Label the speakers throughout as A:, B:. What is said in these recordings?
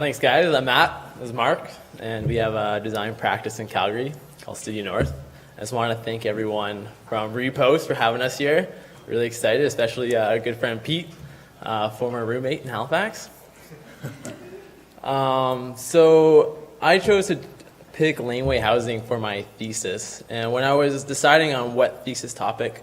A: Thanks, guys. I'm Matt. This is Mark, and we have a design practice in Calgary called Studio North. I just want to thank everyone from RePost for having us here. Really excited, especially our good friend Pete, former roommate in Halifax. So I chose to pick laneway housing for my thesis, and when I was deciding on what thesis topic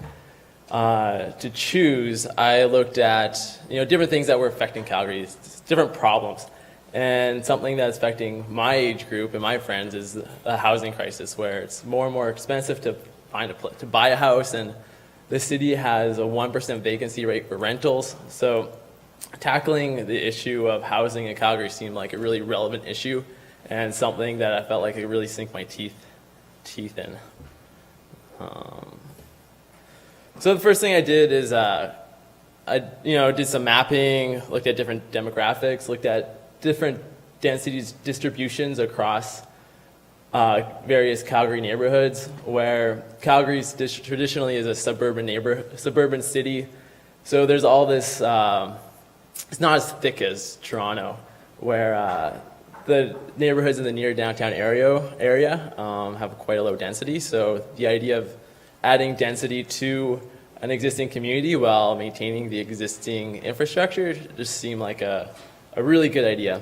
A: to choose, I looked at different things that were affecting Calgary, different problems. And something that's affecting my age group and my friends is the housing crisis, where it's more and more expensive to buy a house, and the city has a 1% vacancy rate for rentals. So tackling the issue of housing in Calgary seemed like a really relevant issue and something that I felt like I could really sink my teeth in. So the first thing I did is I did some mapping, looked at different demographics, looked at different density distributions across various Calgary neighborhoods, where Calgary traditionally is a suburban city. So there's all this, it's not as thick as Toronto, where the neighborhoods in the near downtown area have quite a low density. So the idea of adding density to an existing community while maintaining the existing infrastructure just seemed like a really good idea.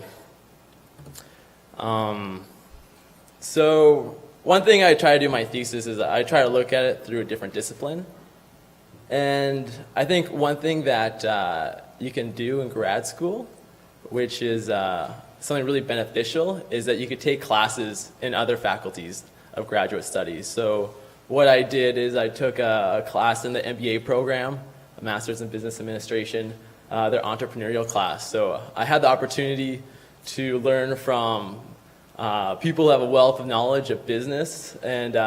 A: So one thing I try to do in my thesis is I try to look at it through a different discipline. And I think one thing that you can do in grad school, which is something really beneficial, is that you could take classes in other faculties of graduate studies. So what I did is I took a class in the MBA program, a Master's in Business Administration, their entrepreneurial class. So I had the opportunity to learn from people who have a wealth of knowledge of business, and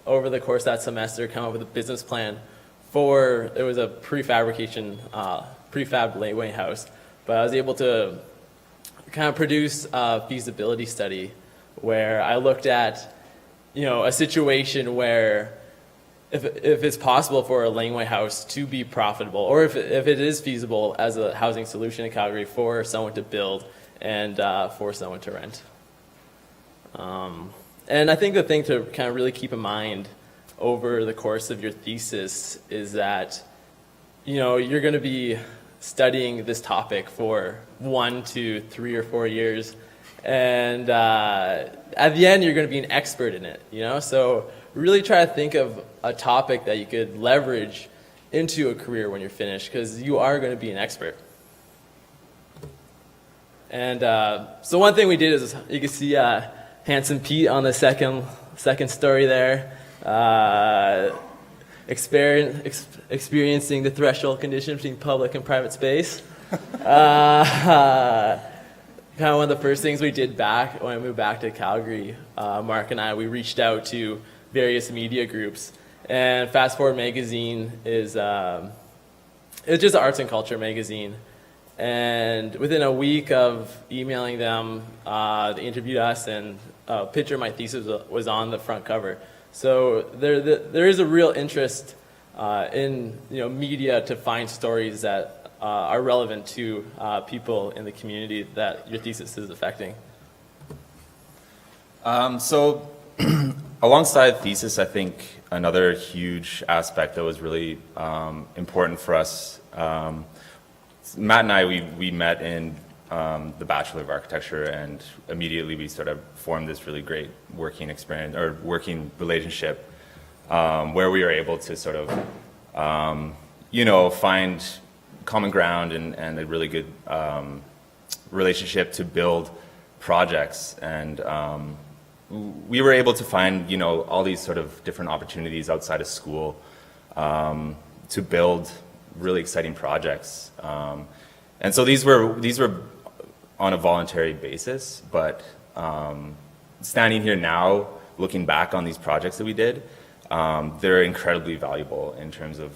A: over the course of that semester come up with a business plan for, it was a prefab laneway house, but I was able to kind of produce a feasibility study where I looked at a situation where if it's possible for a laneway house to be profitable, or if it is feasible as a housing solution in Calgary for someone to build and for someone to rent. And I think the thing to kind of really keep in mind over the course of your thesis is that you're going to be studying this topic for 1 to 3 or 4 years, and at the end you're going to be an expert in it. So really try to think of a topic that you could leverage into a career when you're finished, because you are going to be an expert. And so one thing we did is, you can see handsome Pete on the second story there, experiencing the threshold condition between public and private space. Kind of one of the first things we did back when I moved back to Calgary, Mark and I, we reached out to various media groups, and Fast Forward magazine is it's just an arts and culture magazine. And within a week of emailing them, they interviewed us, and a picture of my thesis was on the front cover. So there is a real interest in media to find stories that are relevant to people in the community that your thesis is affecting.
B: So alongside thesis, I think another huge aspect that was really important for us, Matt and I, we met in the Bachelor of Architecture, and immediately we sort of formed this really great working experience, or working relationship, where we were able to sort of, find common ground and a really good relationship to build projects. And we were able to find, all these sort of different opportunities outside of school to build really exciting projects. And so these were on a voluntary basis, but standing here now, looking back on these projects that we did, they're incredibly valuable in terms of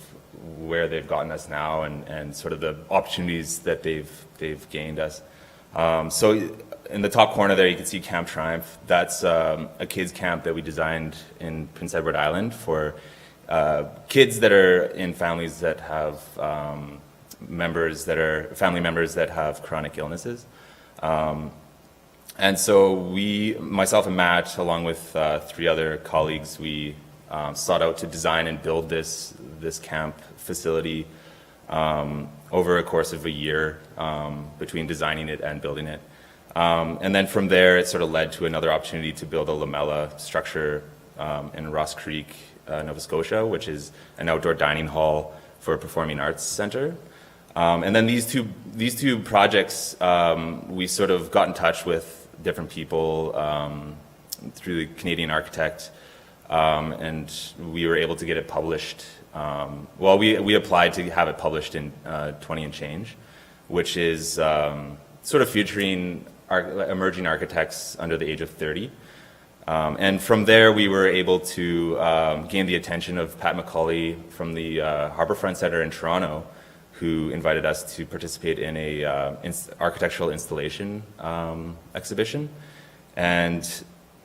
B: where they've gotten us now, and sort of the opportunities that they've gained us. So in the top corner there, you can see Camp Triumph. That's a kids camp that we designed in Prince Edward Island for kids that are in families that have family members that have chronic illnesses. And so myself and Matt, along with 3 other colleagues, we sought out to design and build this camp facility over a course of a year between designing it and building it. And then from there, it sort of led to another opportunity to build a lamella structure in Ross Creek, Nova Scotia, which is an outdoor dining hall for a performing arts center. And then these two projects, we sort of got in touch with different people through the Canadian Architect, and we were able to get it published. Well, we applied to have it published in 20 and Change, which is sort of featuring emerging architects under the age of 30. And from there, we were able to gain the attention of Pat McCauley from the Harbourfront Centre in Toronto, who invited us to participate in a architectural installation exhibition. And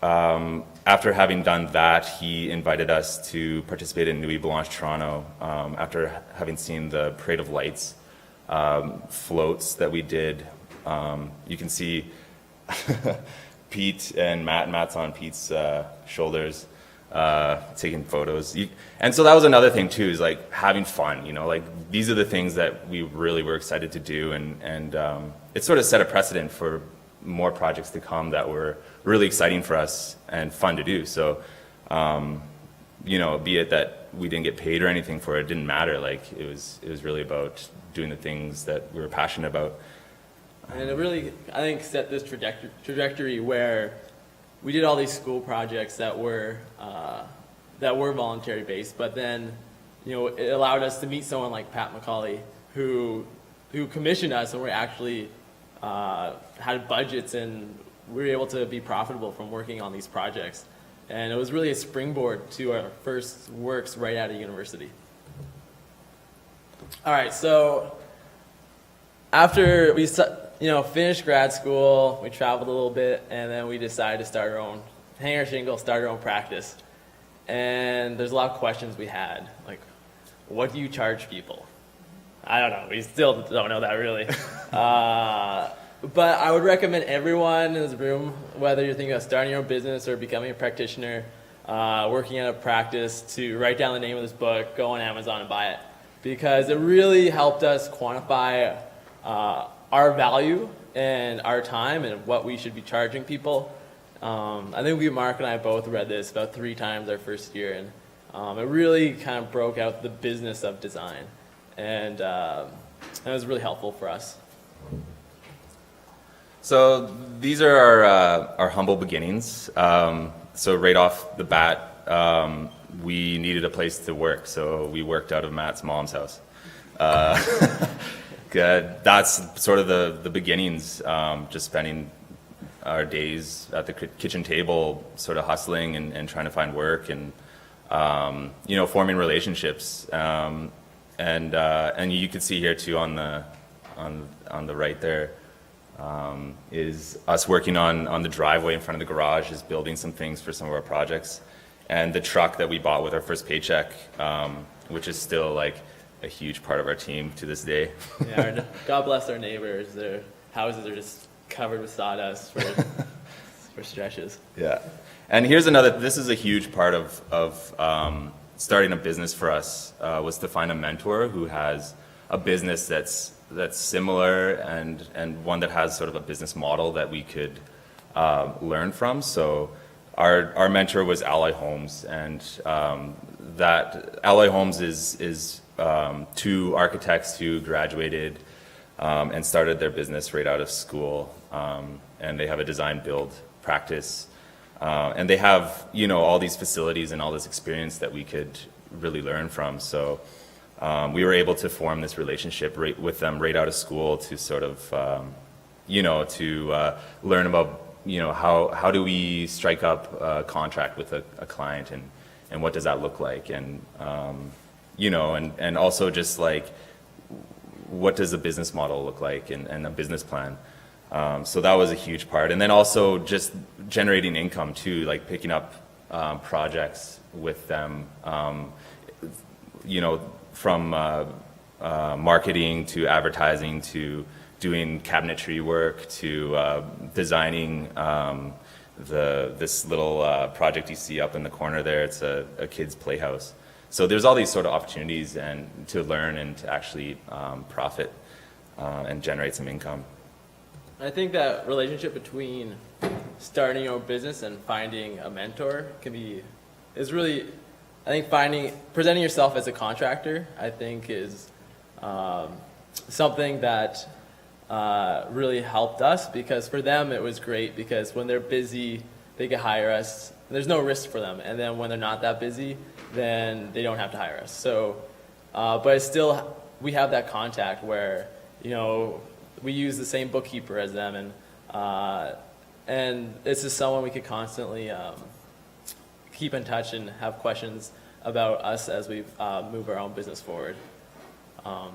B: after having done that, he invited us to participate in Nuit Blanche Toronto after having seen the Parade of Lights floats that we did. You can see Pete and Matt's on Pete's shoulders taking photos. And so that was another thing too, is like having fun, you know, like these are the things that we really were excited to do, and it sort of set a precedent for more projects to come that were really exciting for us and fun to do. So, you know, be it that we didn't get paid or anything for it, didn't matter. Like it was really about doing the things that we were passionate about.
A: And it really, I think, set this trajectory where we did all these school projects that were voluntary based, but then, you know, it allowed us to meet someone like Pat McCauley, who commissioned us, and we actually had budgets, and we were able to be profitable from working on these projects. And it was really a springboard to our first works right out of university. All right, so after we finished grad school, we traveled a little bit, and then we decided to hang our shingle, start our own practice. And there's a lot of questions we had, like, what do you charge people? I don't know. We still don't know that really. But I would recommend everyone in this room, whether you're thinking about starting your own business or becoming a practitioner, working at a practice, to write down the name of this book, go on Amazon and buy it. Because it really helped us quantify our value and our time and what we should be charging people. I think Mark and I both read this about 3 times our first year, and it really kind of broke out the business of design, and it was really helpful for us.
B: So these are our humble beginnings. So right off the bat, we needed a place to work, so we worked out of Matt's mom's house. That's sort of the beginnings, just spending our days at the kitchen table, sort of hustling and trying to find work, and forming relationships. And you can see here too on the right there is us working on the driveway in front of the garage, is building some things for some of our projects, and the truck that we bought with our first paycheck, which is still like a huge part of our team to this day.
A: Yeah, God bless our neighbors. Their houses are just covered with sawdust for stretches.
B: Yeah, and here's another. This is a huge part of starting a business for us, was to find a mentor who has a business that's similar and one that has sort of a business model that we could learn from. So our mentor was Alloy Homes, and that Alloy Homes is 2 architects who graduated and started their business right out of school, and they have a design build practice, and they have all these facilities and all this experience that we could really learn from. So we were able to form this relationship with them right out of school to sort of to learn about how do we strike up a contract with a client, and what does that look like, and and also just like what does a business model look like, and a business plan. So that was a huge part. And then also just generating income too, like picking up projects with them, from marketing to advertising to doing cabinetry work to designing this little project you see up in the corner there. It's a kid's playhouse. So there's all these sort of opportunities and to learn and to actually profit and generate some income.
A: I think that relationship between starting your own business and finding a mentor is really, I think presenting yourself as a contractor, I think is something that really helped us, because for them it was great, because when they're busy, they could hire us. There's no risk for them. And then when they're not that busy, then they don't have to hire us. So, but it's still, we have that contact where, we use the same bookkeeper as them, and this is someone we could constantly keep in touch and have questions about us as we move our own business forward.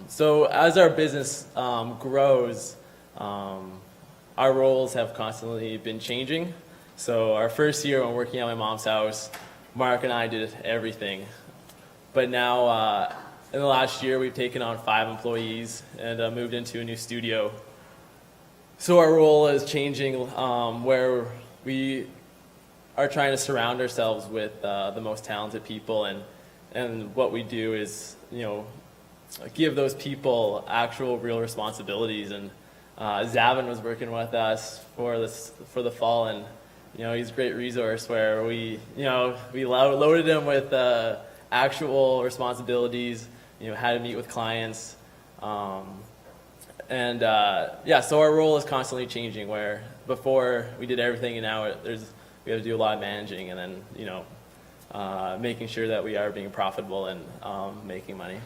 A: So as our business grows, our roles have constantly been changing. So our first year when working at my mom's house, Mark and I did everything. But now, in the last year, we've taken on 5 employees and moved into a new studio. So our role is changing, where we are trying to surround ourselves with the most talented people, and what we do is, give those people actual, real responsibilities. And Zavin was working with us for the fall, and he's a great resource where we loaded him with actual responsibilities, how to meet with clients, so our role is constantly changing, where before we did everything, and now we have to do a lot of managing, and then making sure that we are being profitable and making money.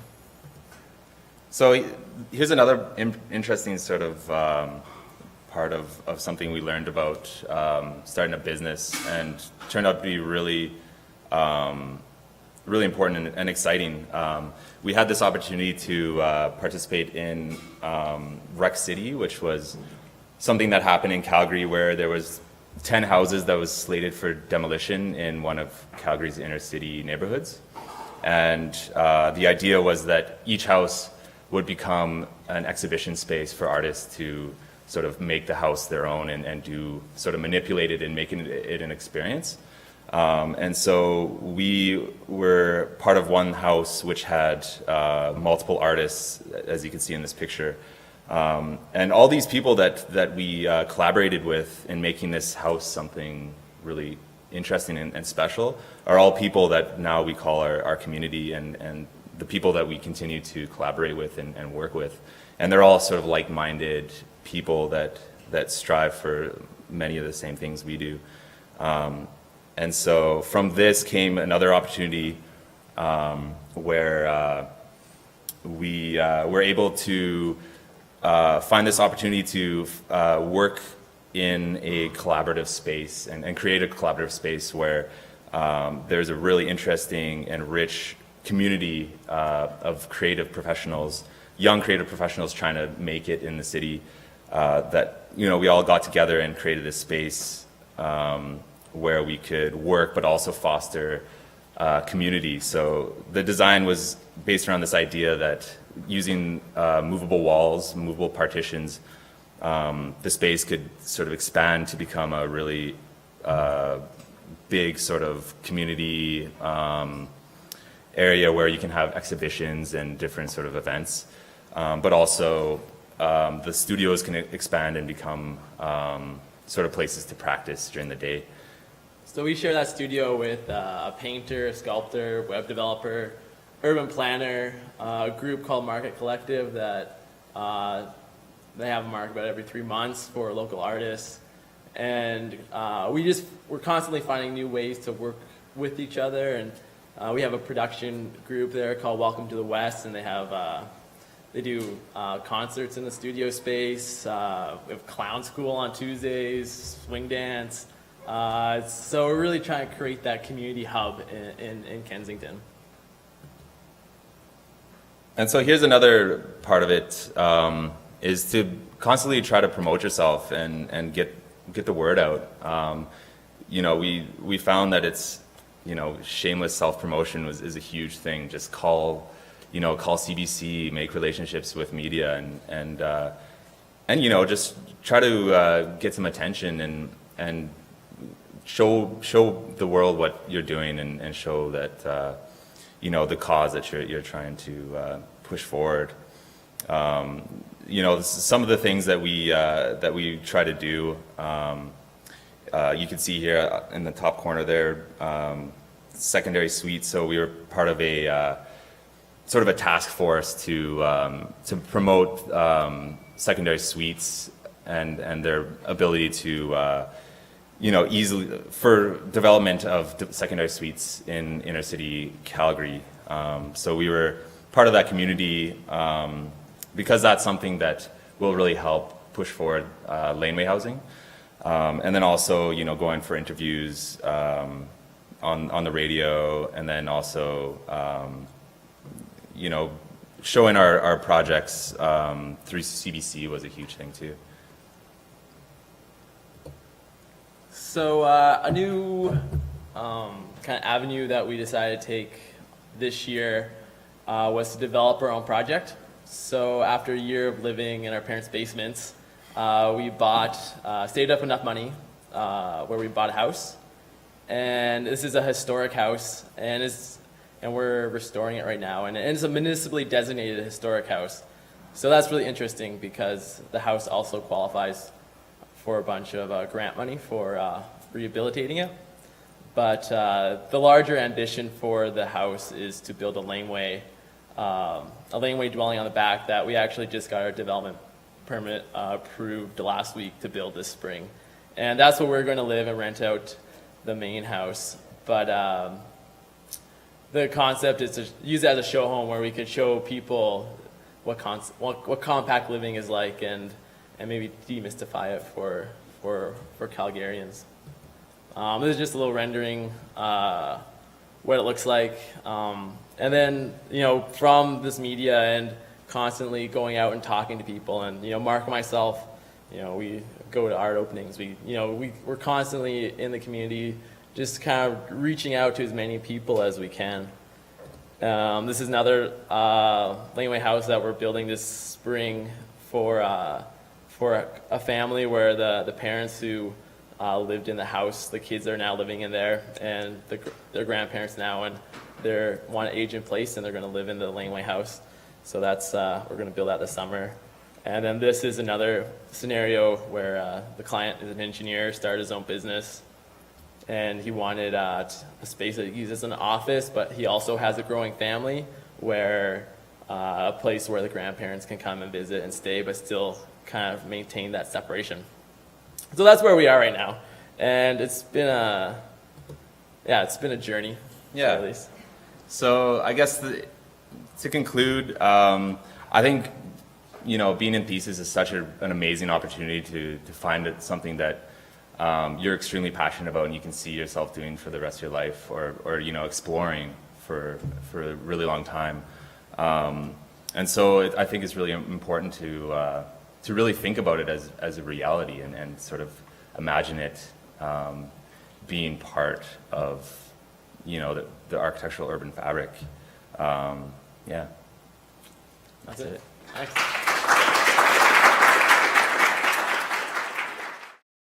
B: So here's another interesting sort of part of something we learned about starting a business, and turned out to be really important and exciting. We had this opportunity to participate in Rec City, which was something that happened in Calgary, where there was 10 houses that was slated for demolition in one of Calgary's inner city neighborhoods. And the idea was that each house would become an exhibition space for artists to sort of make the house their own and do sort of manipulate it and making it an experience. And so we were part of one house which had multiple artists, as you can see in this picture. And all these people that we collaborated with in making this house something really interesting and special are all people that now we call our community, and the people that we continue to collaborate with and work with. And they're all sort of like-minded people that strive for many of the same things we do. And so from this came another opportunity where we were able to find this opportunity to work in a collaborative space and create a collaborative space where there's a really interesting and rich community of creative professionals, young creative professionals trying to make it in the city, that we all got together and created this space where we could work but also foster community. So the design was based around this idea that using movable walls, movable partitions, the space could sort of expand to become a really big sort of community area where you can have exhibitions and different sort of events, but also the studios can expand and become sort of places to practice during the day.
A: So we share that studio with a painter, a sculptor, web developer, urban planner, a group called Market Collective that they have a market about every 3 months for local artists. And we're constantly finding new ways to work with each other. And we have a production group there called Welcome to the West, and they do concerts in the studio space. We have clown school on Tuesdays, swing dance. So we're really trying to create that community hub in Kensington.
B: And so here's another part of it, is to constantly try to promote yourself and get the word out. We found that it's, shameless self-promotion is a huge thing. Just call CBC, make relationships with media, and and just try to get some attention and show the world what you're doing and show that the cause that you're trying to push forward. Some of the things that we try to do. You can see here in the top corner there, secondary suites. So we were part of a sort of a task force to promote secondary suites and their ability to easily for development of secondary suites in inner city Calgary. So we were part of that community because that's something that will really help push forward laneway housing. And then also, going for interviews on the radio, and then also, showing our projects through CBC was a huge thing too.
A: So a new kind of avenue that we decided to take this year was to develop our own project. So after a year of living in our parents' basements, we saved up enough money where we bought a house. And this is a historic house, and we're restoring it right now. And it's a municipally designated historic house. So that's really interesting because the house also qualifies for a bunch of grant money for rehabilitating it. But the larger ambition for the house is to build a laneway dwelling on the back that we actually just got our development permit approved last week to build this spring. And that's where we're going to live and rent out the main house. But the concept is to use it as a show home where we could show people what compact living is like and maybe demystify it for Calgarians. This is just a little rendering what it looks like. And then, from this media and constantly going out and talking to people, and Mark and myself, we go to art openings. We're constantly in the community, just kind of reaching out to as many people as we can. This is another laneway house that we're building this spring for a family where the parents who lived in the house, the kids are now living in there, and their grandparents now, and they want to age in place, and they're going to live in the laneway house. So that's we're going to build that this summer. And then this is another scenario where the client is an engineer, started his own business, and he wanted a space that he uses as an office, but he also has a growing family where a place where the grandparents can come and visit and stay, but still kind of maintain that separation. So that's where we are right now, and it's been a journey.
B: Yeah.
A: At least.
B: So I guess to conclude, I think being in Thesis is such an amazing opportunity to find something that you're extremely passionate about and you can see yourself doing for the rest of your life, or exploring for a really long time. And so I think it's really important to really think about it as a reality and sort of imagine it being part of the architectural urban fabric. Yeah.
A: That's it. Thanks.